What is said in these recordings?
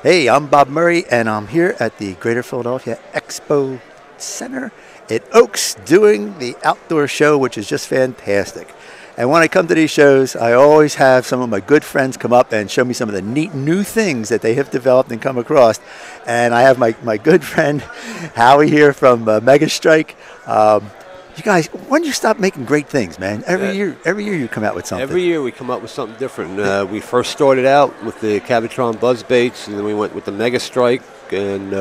Hey, I'm Bob Murray, and I'm here at the Greater Philadelphia Expo Center at Oaks doing the outdoor show, which is just fantastic. And when I come to these shows, I always have some of my good friends come up and show me some of the neat new things that they have developed and come across. And I have my good friend Howie here from Mega Strike. You guys, when do you stop making great things, man? Every year you come out with something. Every year we come up with something different. We first started out with the Cabotron Buzz Baits, and then we went with the Mega Strike, and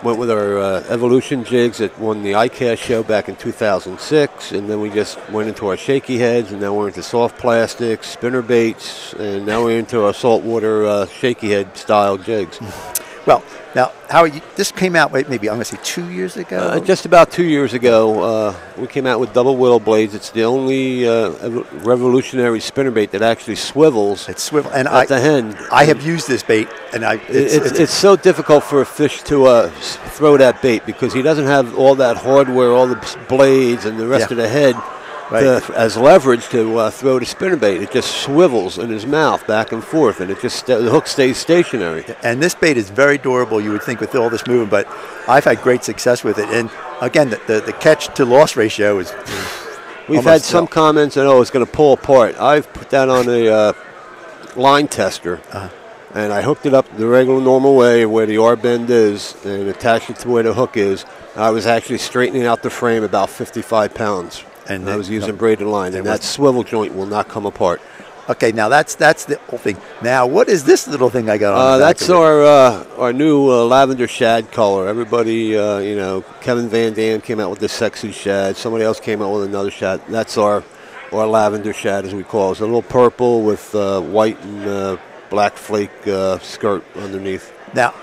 went with our Evolution jigs that won the ICAST show back in 2006, and then we just went into our shaky heads, and now we're into soft plastics, spinner baits, and now we're into our saltwater shaky head style jigs. Well, now, Howard, this came out maybe, I'm going to say 2 years ago? Just about 2 years ago, we came out with double willow blades. It's the only revolutionary spinnerbait that actually swivels at the end. I have used this bait, and it's so difficult for a fish to throw that bait because he doesn't have all that hardware, all the blades and the rest of the head. As leverage to throw the spinnerbait. It just swivels in his mouth back and forth, and the hook stays stationary. And this bait is very durable, you would think, with all this movement, but I've had great success with it. And again, the catch to loss ratio is We've had some comments that, it's going to pull apart. I've put that on a line tester, and I hooked it up the regular normal way where the R-bend is and attached it to where the hook is. I was actually straightening out the frame about 55 pounds. And I was using braided line, and that swivel joint will not come apart. Okay, now that's the whole thing. Now, what is this little thing I got on? That's our new lavender shad color. Everybody, Kevin Van Dam came out with this sexy shad. Somebody else came out with another shad. That's our lavender shad, as we call it. It's a little purple with white and black flake skirt underneath. Now,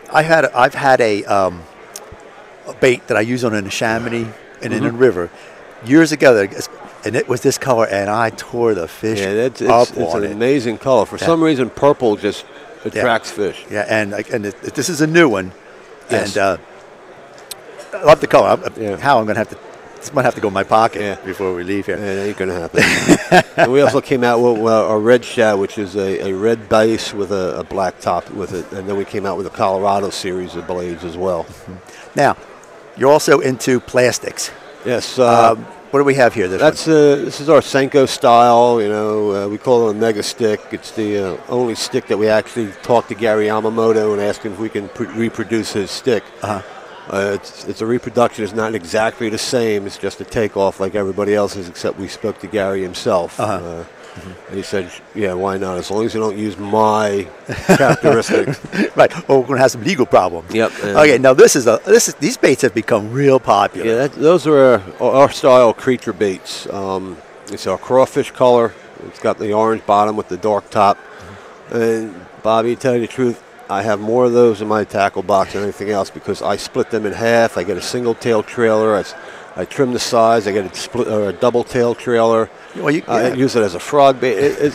I've had a bait that I use on a Chamonix and in a river. Years ago, and it was this color, and I tore the fish it's on an amazing color. For some reason, purple just attracts fish. Yeah, and this is a new one. Yes. And I love the color. How I'm going to have to, this might have to go in my pocket before we leave here. Yeah, that ain't going to happen. And we also came out with a red shad, which is a red base with a black top with it. And then we came out with a Colorado series of blades as well. Now, you're also into plastics. Yes. What do we have here? This is our Senko style. We call it a mega stick. It's the only stick that we actually talked to Gary Yamamoto and asked him if we can reproduce his stick. It's a reproduction. It's not exactly the same. It's just a takeoff like everybody else's, except we spoke to Gary himself. And he said, yeah, why not? As long as you don't use my characteristics. Right. Well, we're going to have some legal problems. Yep. Okay, now these baits have become real popular. Yeah, those are our style creature baits. It's our crawfish color. It's got the orange bottom with the dark top. And, Bobby, to tell you the truth, I have more of those in my tackle box than anything else because I split them in half. I get a single tail trailer. I trim the size. I get a double tail trailer. Well, I use it as a frog bait.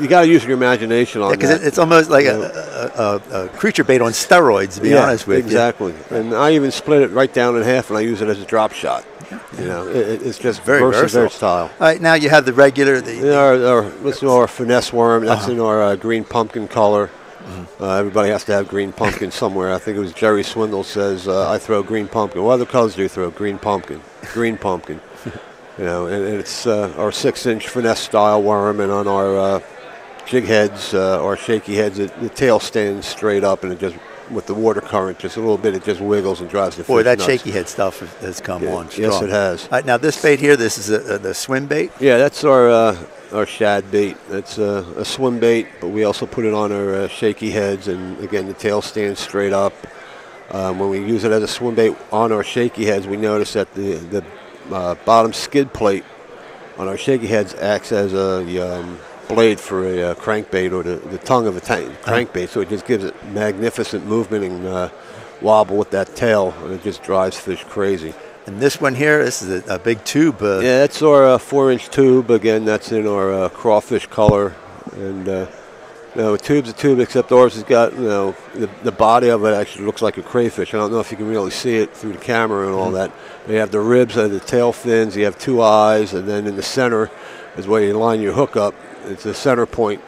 You got to use your imagination on that. Because it's almost like a creature bait on steroids, to be honest with you. Exactly. And I even split it right down in half, and I use it as a drop shot. It's just very versatile. All right, now you have the regular. Our finesse worm. That's in our green pumpkin color. Everybody has to have green pumpkin somewhere. I think it was Jerry Swindle says, I throw green pumpkin. What other colors do you throw? Green pumpkin. Green pumpkin. And it's our 6-inch finesse style worm, and on our jig heads, or shaky heads, the tail stands straight up, and it just, with the water current, just a little bit, it just wiggles and drives the fish Boy, that nuts. shaky head stuff has come on strong. Yes, it has. All right, now this bait here, this is the swim bait? Yeah, that's our shad bait. That's a swim bait, but we also put it on our shaky heads, and again, the tail stands straight up. When we use it as a swim bait on our shaky heads, we notice that the bottom skid plate on our shaky heads acts as a blade for a crankbait, or the tongue of a crankbait, so it just gives it magnificent movement and wobble with that tail, and it just drives fish crazy. And this one here, this is a big tube. Yeah, that's our 4-inch tube. Again, that's in our crawfish color. And a tube's a tube, except ours has got, the body of it actually looks like a crayfish. I don't know if you can really see it through the camera and all that. You have the ribs and the tail fins. You have 2 eyes, and then in the center is where you line your hook up. It's the center point.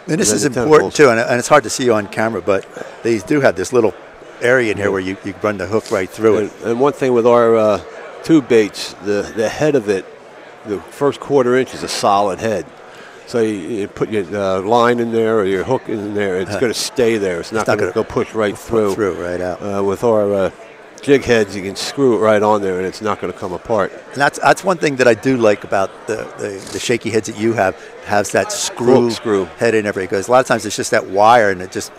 And this then is the important tentacles. too, and it's hard to see on camera, but these do have this little area in here where you run the hook right through it. And one thing with our tube baits, the head of it, the first quarter inch is a solid head. So you put your line in there or your hook in there, it's going to stay there. It's not going to go push right through. Right out. With our jig heads, you can screw it right on there, and it's not going to come apart. And that's one thing that I do like about the shaky heads that you have, has that screw head in everything. Because a lot of times it's just that wire, and it just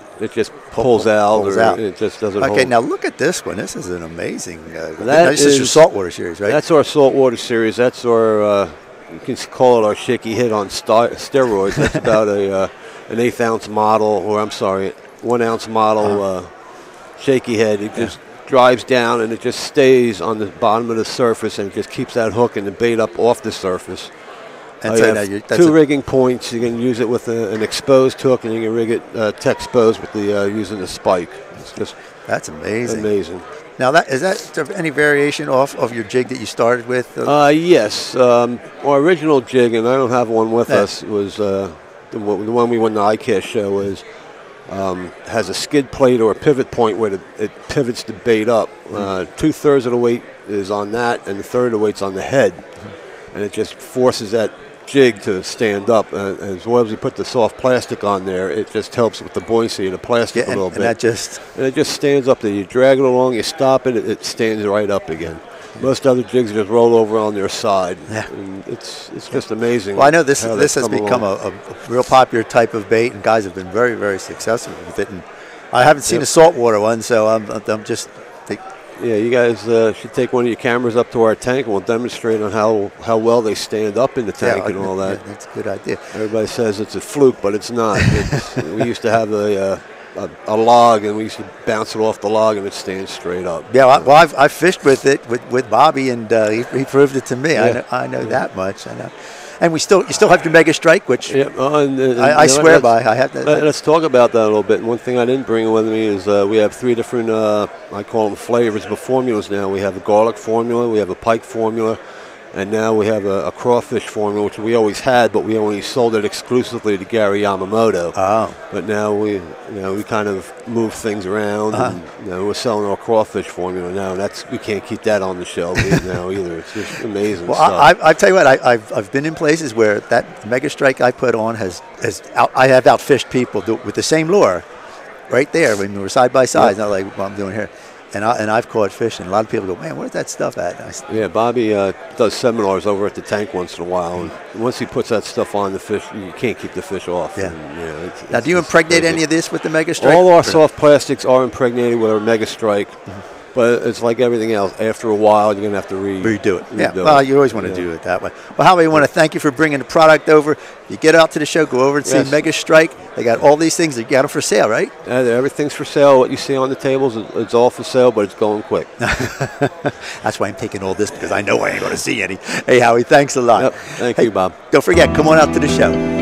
pulls out. It just doesn't Okay, hold. now look at this one. This is an amazing. This is your saltwater series, right? That's our saltwater series. That's our, you can call it our shaky head on steroids. That's about an 1/8 ounce model, or I'm sorry, 1 ounce model shaky head. It just drives down and it just stays on the bottom of the surface, and it just keeps that hook and the bait up off the surface. And so that's two rigging points. You can use it with an exposed hook, and you can rig it tech exposed with the using the spike. It's just that's amazing. Amazing. Now, is that any variation off of your jig that you started with? Yes. Our original jig, and I don't have one with us, was the one we won the ICAST show, is has a skid plate or a pivot point where it pivots the bait up. 2/3 of the weight is on that, and 1/3 of the weight's on the head. And it just forces that jig to stand up. As well as you put the soft plastic on there, it just helps with the buoyancy of the plastic a little bit. And it just stands up there. You drag it along, you stop it, it stands right up again. Most other jigs just roll over on their side. Yeah. And it's just amazing. Well, I know this has become a real popular type of bait, and guys have been very, very successful with it. And I haven't seen a saltwater one, so I'm just. Yeah, you guys should take one of your cameras up to our tank, and we'll demonstrate on how well they stand up in the tank and all that. That's a good idea. Everybody says it's a fluke, but it's not. We used to have a log, and we used to bounce it off the log, and it stands straight up. Yeah, I fished with it with Bobby, and he proved it to me. Yeah. I know that much. I know. And you still have your Mega Strike, which I swear by. I have. Let's talk about that a little bit. One thing I didn't bring with me is we have 3 different, I call them flavors, but formulas now. We have a garlic formula, we have a pike formula, and now we have a crawfish formula, which we always had, but we only sold it exclusively to Gary Yamamoto. Oh. But now we kind of move things around, and we're selling our crawfish formula now. And we can't keep that on the shelf now either. It's just amazing. Well, stuff. I tell you what, I've been in places where that Mega Strike I put on I have outfished people with the same lure, right there when we were side by side. Not like what I'm doing here. And I've caught fish, and a lot of people go, man, where's that stuff at? Yeah, Bobby does seminars over at the tank once in a while, and once he puts that stuff on the fish, you can't keep the fish off. Yeah. And, now, do you impregnate any of this with the Mega Strike? All our soft plastics are impregnated with our Mega Strike, but it's like everything else. After a while, you're going to have to redo it. Well, you always want to do it that way. Well, Howie, I want to thank you for bringing the product over. You get out to the show, go over and see Mega Strike. They got all these things. You got them for sale, right? Everything's for sale. What you see on the tables, it's all for sale, but it's going quick. That's why I'm taking all this, because I know I ain't going to see any. Hey, Howie, thanks a lot. Yep. Thank you, Bob. Don't forget, come on out to the show.